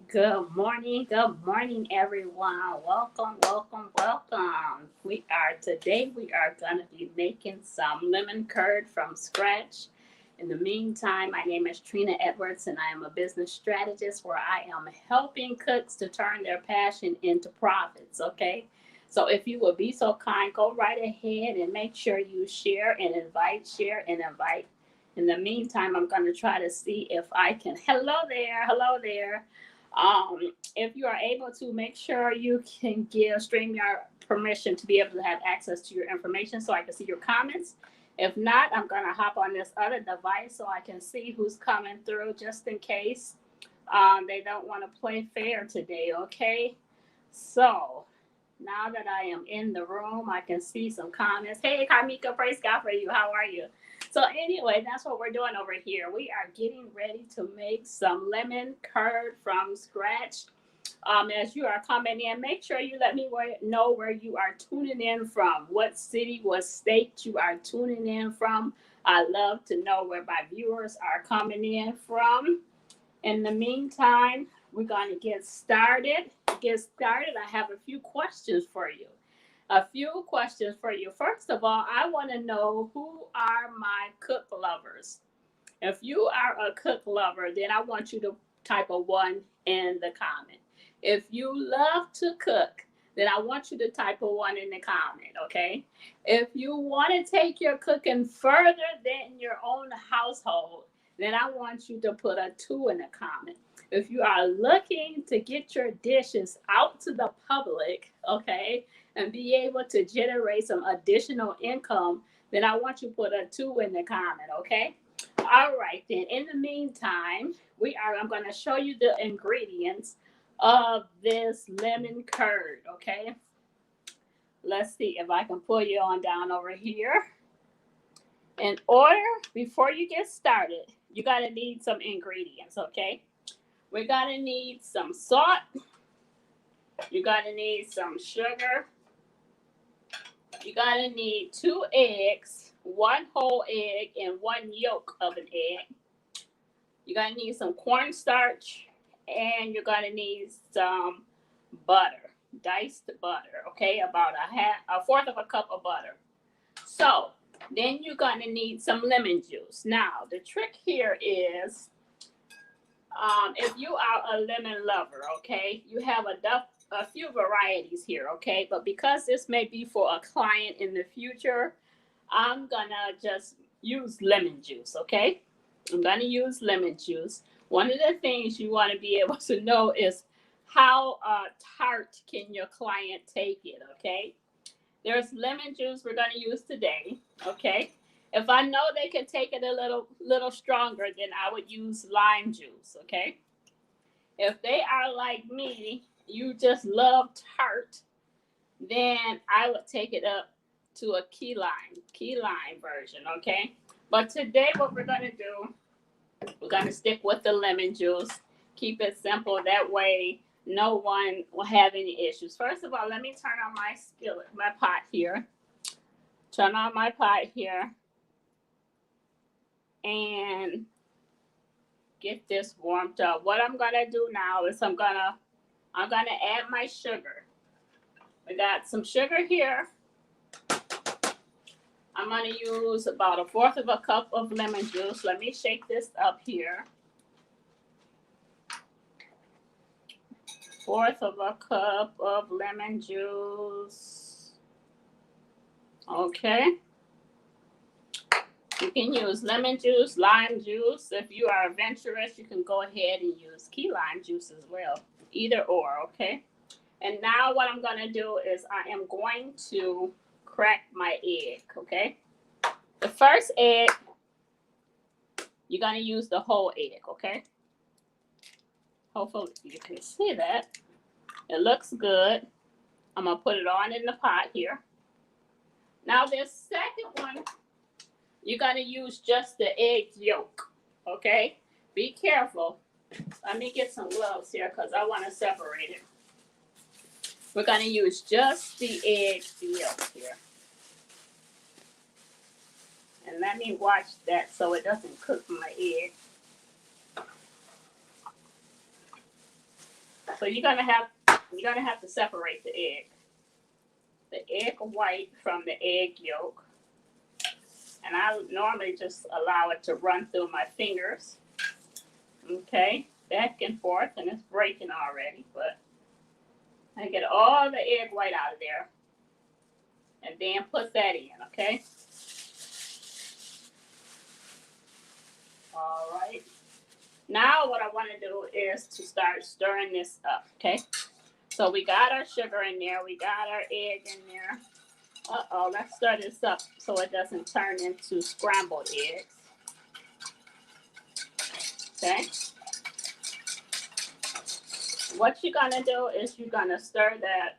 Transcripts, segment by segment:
Good morning, everyone. Welcome. We are gonna be making some lemon curd from scratch. In the meantime, my name is Trina Edwards, and I am a business strategist where I am helping cooks to turn their passion into profits. Okay, so if you would be so kind, go right ahead and make sure you share and invite. In the meantime, I'm going to try to see if I can. Hello there. If you are able to, make sure you can give StreamYard permission to be able to have access to your information so I can see your comments. If not, I'm going to hop on this other device so I can see who's coming through just in case they don't want to play fair today, okay? So now that I am in the room, I can see some comments. Hey, Kamika, praise God for you. How are you? So anyway, that's what we're doing over here. We are getting ready to make some lemon curd from scratch. As you are coming in, make sure you let me know where you are tuning in from, what city, what state you are tuning in from. I love to know where my viewers are coming in from. In the meantime, we're going to get started. I have a few questions for you. First of all, I want to know who are my cook lovers. If you are a cook lover, then I want you to type a one in the comment. If you love to cook, then I want you to type a one in the comment, okay? If you want to take your cooking further than your own household, then I want you to put a two in the comment. If you are looking to get your dishes out to the public, okay, and be able to generate some additional income, then I want you to put a two in the comment, okay? All right, then. In the meantime, I'm going to show you the ingredients of this lemon curd, okay? Let's see if I can pull you on down over here. Before you get started, you got to need some ingredients, okay? We're going to need some salt. You're going to need some sugar. You're going to need 2 eggs, 1 whole egg, and 1 yolk of an egg. You're going to need some cornstarch, and you're going to need some butter, diced butter, okay? About a fourth of a cup of butter. So then you're going to need some lemon juice. Now, the trick here is if you are a lemon lover, okay, you have a few varieties here, okay? But because this may be for a client in the future, I'm going to just use lemon juice, okay? I'm going to use lemon juice. One of the things you want to be able to know is how tart can your client take it, okay? There's lemon juice we're going to use today, okay? If I know they can take it a little stronger, then I would use lime juice, okay? If they are like me, you just love tart, then I would take it up to a key lime version, okay? But today what we're going to do, we're going to stick with the lemon juice. Keep it simple. That way, no one will have any issues. First of all, let me turn on my pot here. Turn on my pot here. And get this warmed up. What I'm going to do now is I'm going to add my sugar. We got some sugar here. I'm going to use about a fourth of a cup of lemon juice. Let me shake this up here. Fourth of a cup of lemon juice. Okay. You can use lemon juice, lime juice. If you are adventurous, you can go ahead and use key lime juice as well. Either or, okay? And now what I'm going to do is I am going to crack my egg, okay? The first egg, you're going to use the whole egg, okay? Hopefully you can see that. It looks good. I'm going to put it on in the pot here. Now this second one, you're going to use just the egg yolk, okay? Be careful. Let me get some gloves here because I want to separate it. We're going to use just the egg yolk here. And let me watch that so it doesn't cook my egg. So you're gonna have to separate the egg white from the egg yolk. And I normally just allow it to run through my fingers. Okay, back and forth, and it's breaking already, but I get all the egg white out of there. And then put that in, okay? All right. Now what I want to do is to start stirring this up, okay? So we got our sugar in there. We got our egg in there. Uh-oh, let's stir this up so it doesn't turn into scrambled eggs. Okay? What you're going to do is you're going to stir that.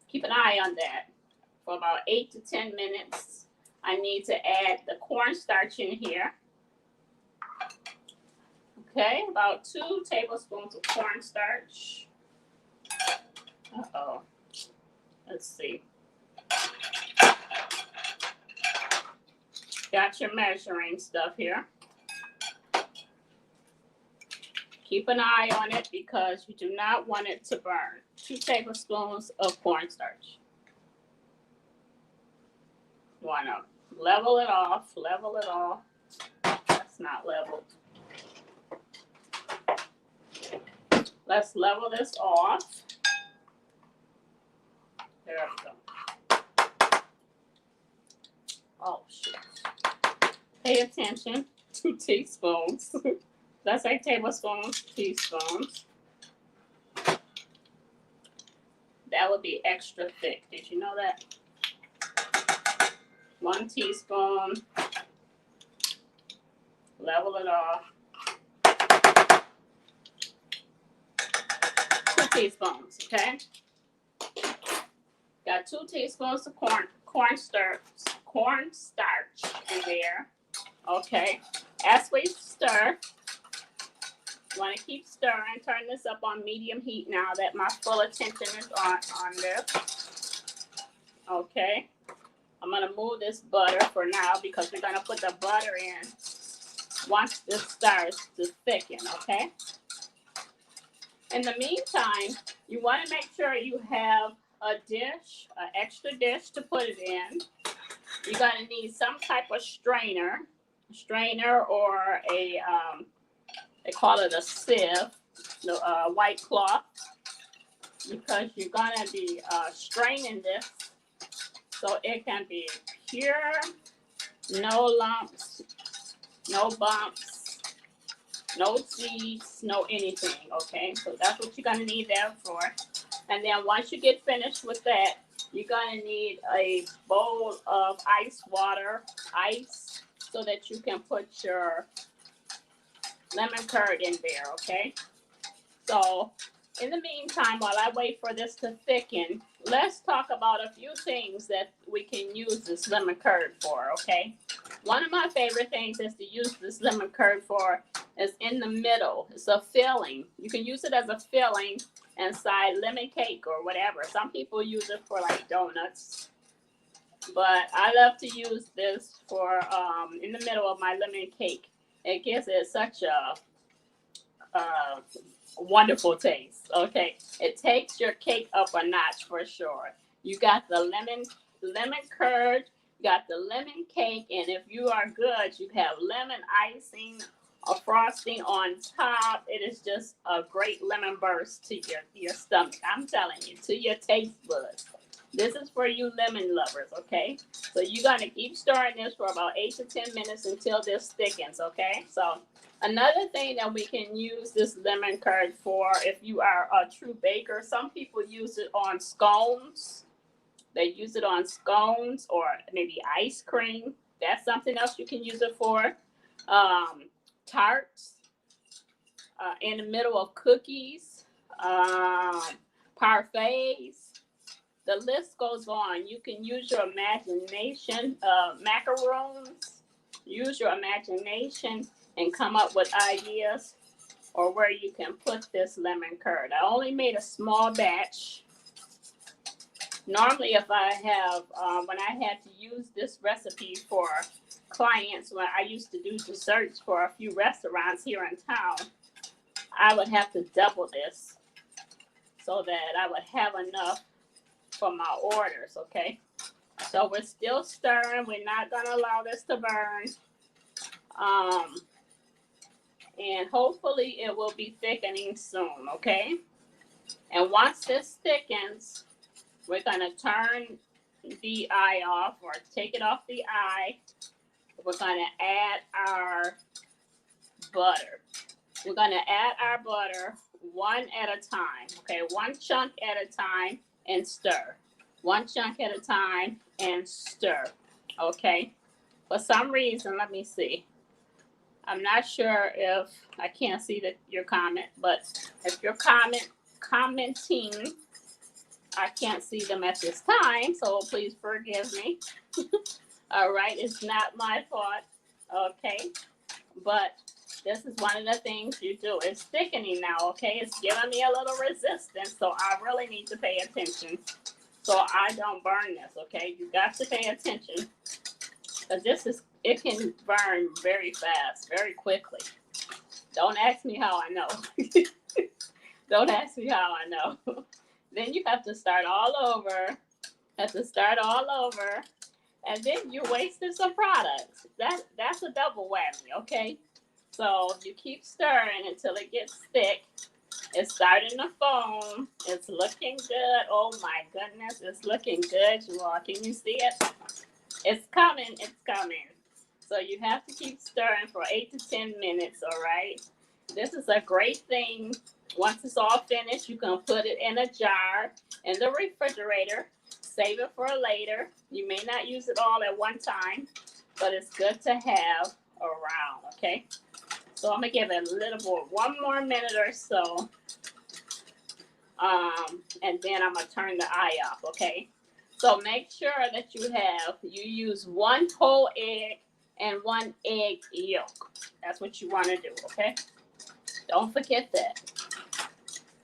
Keep an eye on that for about 8 to 10 minutes. I need to add the cornstarch in here. Okay, about 2 tablespoons of cornstarch. Uh-oh. Let's see. Got your measuring stuff here. Keep an eye on it because you do not want it to burn. 2 tablespoons of cornstarch. Want to level it off, level it off. That's not leveled. Let's level this off. There we go. Oh, shit. Pay attention. 2 teaspoons. Let's say tablespoons, teaspoons. That would be extra thick. Did you know that? 1 teaspoon. Level it off. 2 teaspoons, okay? Got 2 teaspoons of cornstarch in there. Okay. As we stir, want to keep stirring. Turn this up on medium heat now that my full attention is on this. Okay. I'm going to move this butter for now because we're going to put the butter in once this starts to thicken, okay? In the meantime, you want to make sure you have a dish, an extra dish to put it in. You're going to need some type of strainer or a, they call it a sieve, the white cloth, because you're going to be straining this so it can be pure, no lumps, no bumps, no seeds, no anything, okay? So that's what you're going to need that for. And then once you get finished with that, you're going to need a bowl of ice so that you can put your lemon curd in there, okay? So in the meantime, while I wait for this to thicken, let's talk about a few things that we can use this lemon curd for, okay? One of my favorite things is to use this lemon curd for is in the middle. It's a filling. You can use it as a filling inside lemon cake or whatever. Some people use it for like donuts. But I love to use this for in the middle of my lemon cake. It gives it such a wonderful taste. Okay, it takes your cake up a notch for sure. You got the lemon curd, you got the lemon cake, and if you are good, you have lemon icing or frosting on top. It is just a great lemon burst to your stomach. I'm telling you, to your taste buds. This is for you lemon lovers, okay? So you're going to keep stirring this for about 8 to 10 minutes until this thickens, okay? So another thing that we can use this lemon curd for, if you are a true baker, some people use it on scones. They use it on scones or maybe ice cream. That's something else you can use it for. Tarts, in the middle of cookies, parfaits. The list goes on. You can use your imagination, macaroons. Use your imagination and come up with ideas or where you can put this lemon curd. I only made a small batch. Normally, if I have, when I had to use this recipe for clients, when I used to do desserts for a few restaurants here in town, I would have to double this so that I would have enough for my orders, okay? So we're still stirring. We're not gonna allow this to burn. And hopefully it will be thickening soon, okay? And once this thickens, we're gonna turn the eye off or take it off the eye. We're gonna add our butter. We're gonna add our butter one at a time, okay? One chunk at a time and stir. One chunk at a time and stir, okay? For some reason, let me see. I'm not sure if, I can't see your comment, but if you're commenting, I can't see them at this time, so please forgive me. All right, it's not my fault, okay? But this is one of the things you do. It's thickening now, okay? It's giving me a little resistance, so I really need to pay attention so I don't burn this, okay? You got to pay attention because it can burn very fast, very quickly. Don't ask me how I know. Don't ask me how I know. Then you have to start all over. And then you're wasting some products. That's a double whammy, okay? So you keep stirring until it gets thick. It's starting to foam. It's looking good. Oh my goodness, it's looking good, you all. Can you see it? It's coming, it's coming. So you have to keep stirring for 8 to 10 minutes, all right? This is a great thing. Once it's all finished, you can put it in a jar in the refrigerator. Save it for later. You may not use it all at one time, but it's good to have around, okay? So I'm gonna give it a little more, one more minute or so. And then I'm gonna turn the eye off, okay? So make sure that you use one whole egg and one egg yolk. That's what you wanna do, okay? Don't forget that.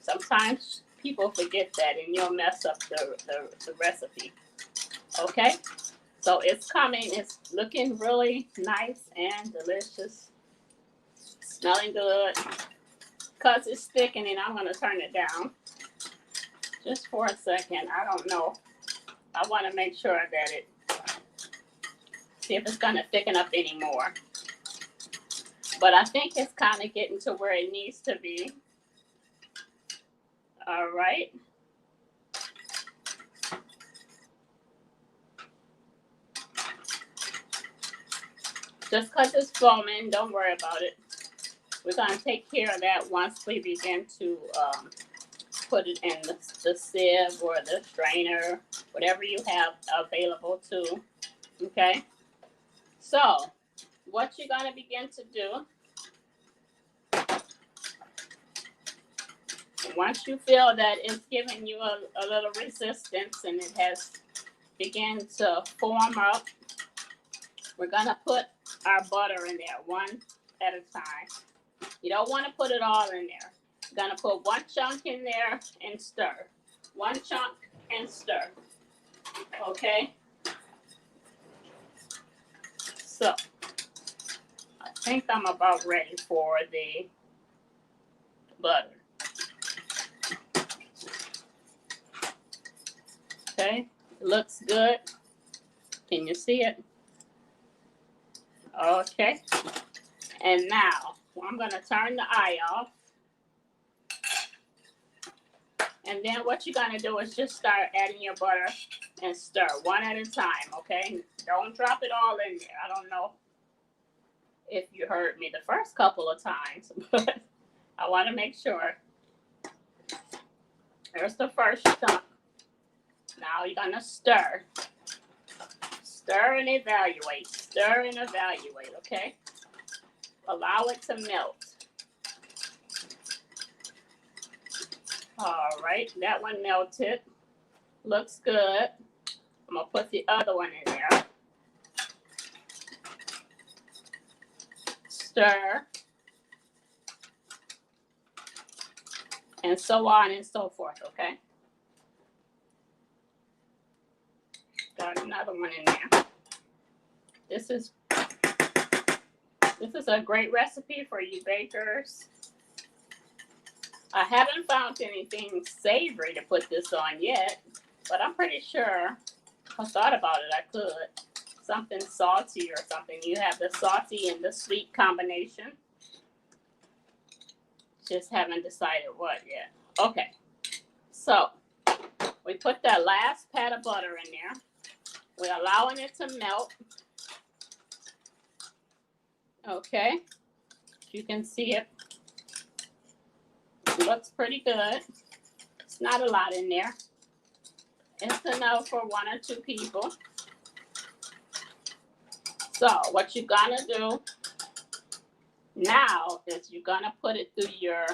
Sometimes people forget that and you'll mess up the recipe, okay? So it's coming, it's looking really nice and delicious. Smelling good. Because it's thickening, I'm going to turn it down. Just for a second. I don't know. I want to make sure that see if it's going to thicken up anymore. But I think it's kind of getting to where it needs to be. All right. Just because it's foaming, don't worry about it. We're going to take care of that once we begin to put it in the sieve or the strainer, whatever you have available to, okay? So, what you're going to begin to do, once you feel that it's giving you a little resistance and it has begun to form up, we're going to put our butter in there one at a time. You don't want to put it all in there. You're going to put one chunk in there and stir. One chunk and stir. Okay? So, I think I'm about ready for the butter. Okay? It looks good. Can you see it? Okay. And now, I'm going to turn the eye off. And then what you're going to do is just start adding your butter and stir one at a time, okay? Don't drop it all in there. I don't know if you heard me the first couple of times, but I want to make sure. There's the first chunk. Now you're going to stir. Stir and evaluate. Stir and evaluate, okay? Allow it to melt. All right, that one melted. Looks good. I'm gonna put the other one in there. Stir. And so on and so forth, okay? Got another one in there. This is a great recipe for you bakers. I haven't found anything savory to put this on yet, but I'm pretty sure I thought about it. I could. Something salty or something. You have the salty and the sweet combination. Just haven't decided what yet. Okay. So we put that last pat of butter in there. We're allowing it to melt. Okay. You can see it. It looks pretty good. It's not a lot in there. It's enough for 1 or 2 people. So what you're gonna do now is you're gonna put it through your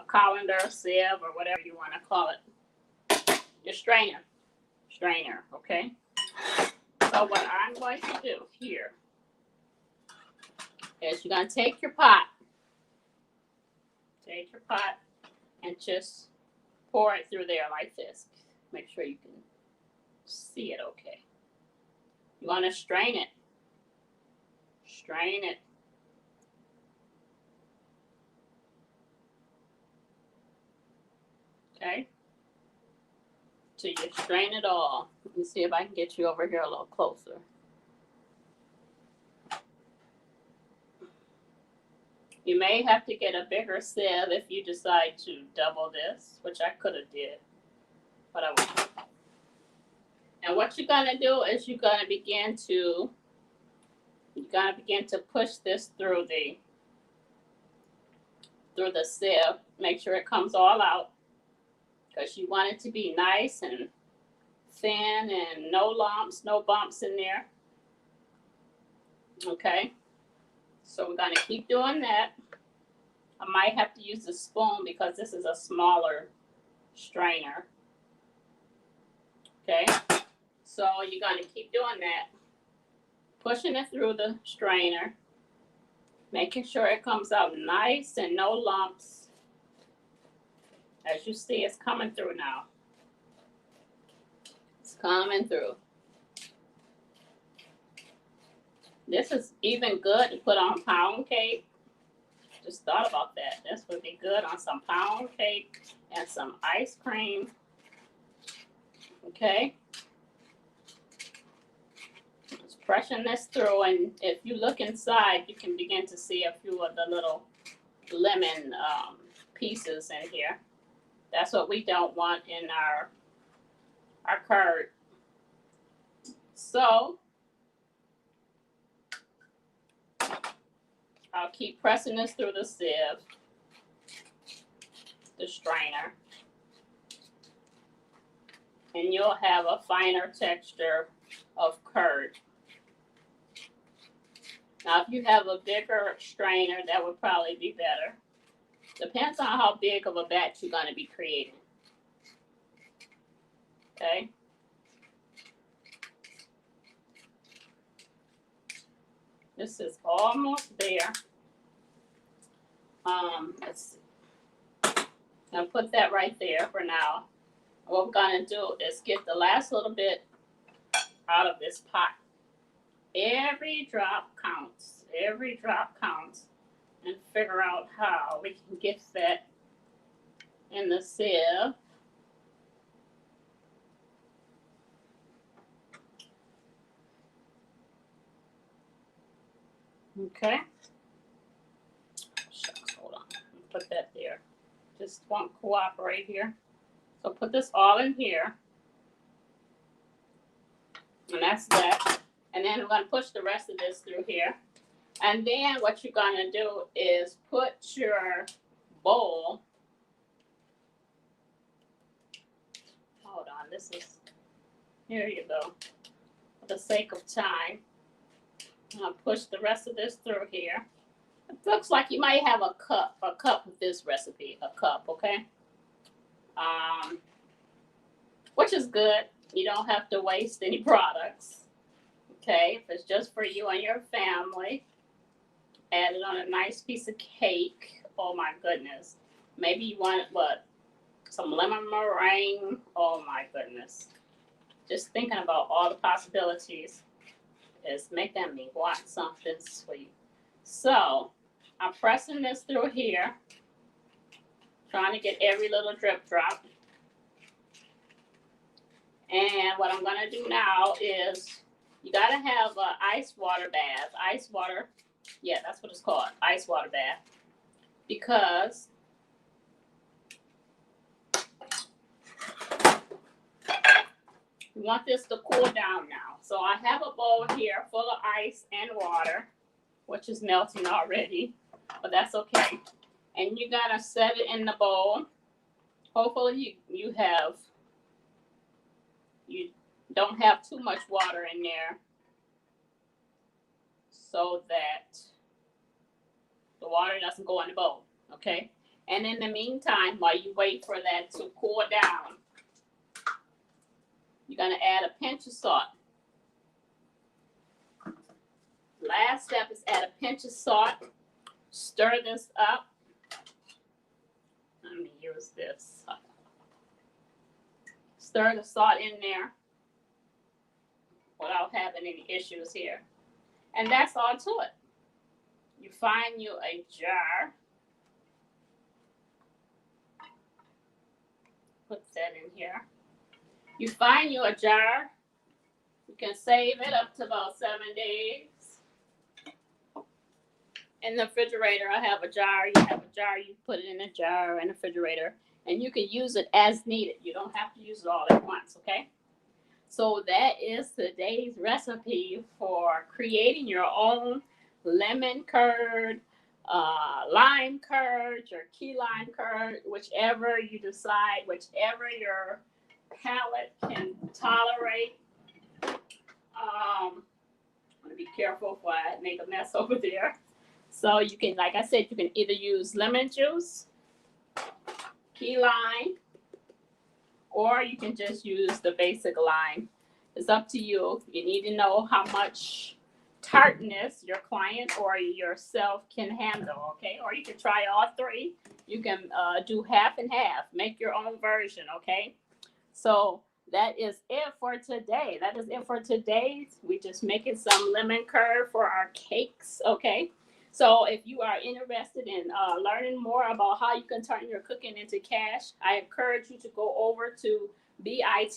colander, sieve, or whatever you want to call it. Your strainer. Okay. So what I'm going to do here is you're gonna take your pot. Take your pot and just pour it through there like this. Make sure you can see it okay. You want to strain it. Strain it. Okay? Till you strain it all. Let me see if I can get you over here a little closer. You may have to get a bigger sieve if you decide to double this, which I could have did, but I won't. And what you're gonna do is you're gonna begin to push this through the sieve. Make sure it comes all out, because you want it to be nice and thin and no lumps, no bumps in there. Okay, so we're gonna keep doing that. I might have to use a spoon because this is a smaller strainer. Okay, so you're gonna keep doing that, pushing it through the strainer, making sure it comes out nice and no lumps. As you see, it's coming through now. It's coming through. This is even good to put on pound cake. Just thought about that. This would be good on some pound cake and some ice cream. Okay. Just pressing this through, and if you look inside, you can begin to see a few of the little lemon pieces in here. That's what we don't want in our curd. So I'll keep pressing this through the sieve, the strainer, and you'll have a finer texture of curd. Now, if you have a bigger strainer, that would probably be better. Depends on how big of a batch you're going to be creating. Okay. This is almost there. Let's see. I'll put that right there for now. What we're going to do is get the last little bit out of this pot. Every drop counts. Every drop counts. And figure out how we can get that in the sieve. Okay. Shucks, hold on. Put that there. Just won't cooperate here. So put this all in here. And that's that. And then we're going to push the rest of this through here. And then what you're going to do is put your bowl. Hold on. This is, here you go. For the sake of time, I'll push the rest of this through here. It looks like you might have a cup with this recipe, a cup, okay? Which is good. You don't have to waste any products, okay? If it's just for you and your family, add it on a nice piece of cake. Oh my goodness. Maybe you want, what, some lemon meringue? Oh my goodness. Just thinking about all the possibilities is making me want something sweet. So I'm pressing this through here, trying to get every little drip drop. And what I'm gonna do now is, you gotta have an ice water bath. Ice water, yeah, that's what it's called, ice water bath. Because we want this to cool down now. So I have a bowl here full of ice and water, which is melting already, but that's okay. And you gotta set it in the bowl. Hopefully you don't have too much water in there, so that the water doesn't go in the bowl, okay? And in the meantime, while you wait for that to cool down, you're gonna add a pinch of salt. Last step is add a pinch of salt. Stir this up. Let me use this. Stir the salt in there without having any issues here. And that's all to it. You find you a jar. Put that in here. You find you a jar. You can save it up to about 7 days. In the refrigerator, I have a jar. You have a jar, you put it in a jar in the refrigerator, and you can use it as needed. You don't have to use it all at once, okay? So that is today's recipe for creating your own lemon curd, lime curd, or key lime curd, whichever you decide, whichever your palate can tolerate. I'm gonna be careful before I make a mess over there. So you can, like I said, you can either use lemon juice, key lime, or you can just use the basic lime. It's up to you. You need to know how much tartness your client or yourself can handle, okay? Or you can try all three. You can do half and half. Make your own version, okay? So that is it for today. That is it for today. We just making some lemon curd for our cakes, okay? So if you are interested in learning more about how you can turn your cooking into cash, I encourage you to go over to bit.ly/cook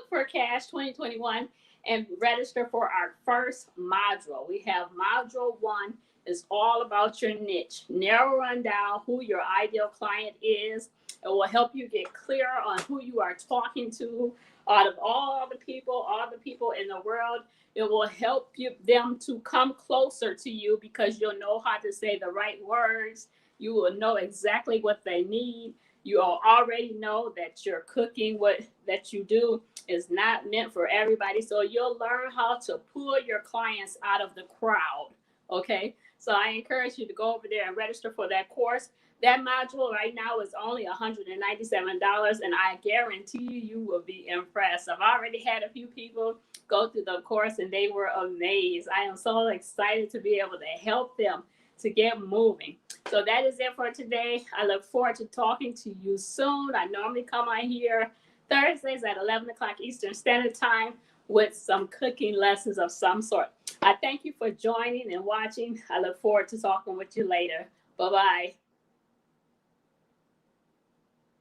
for cash 2021 and register for our first module. We have module 1 is all about your niche. Narrowing down who your ideal client is. It will help you get clear on who you are talking to. Out of all the people in the world, it will help them to come closer to you because you'll know how to say the right words. You will know exactly what they need. You will already know that your cooking, what that you do, is not meant for everybody. So you'll learn how to pull your clients out of the crowd. Okay. So I encourage you to go over there and register for that course. That module right now is only $197, and I guarantee you will be impressed. I've already had a few people go through the course, and they were amazed. I am so excited to be able to help them to get moving. So that is it for today. I look forward to talking to you soon. I normally come on here Thursdays at 11 o'clock Eastern Standard Time with some cooking lessons of some sort. I thank you for joining and watching. I look forward to talking with you later. Bye-bye.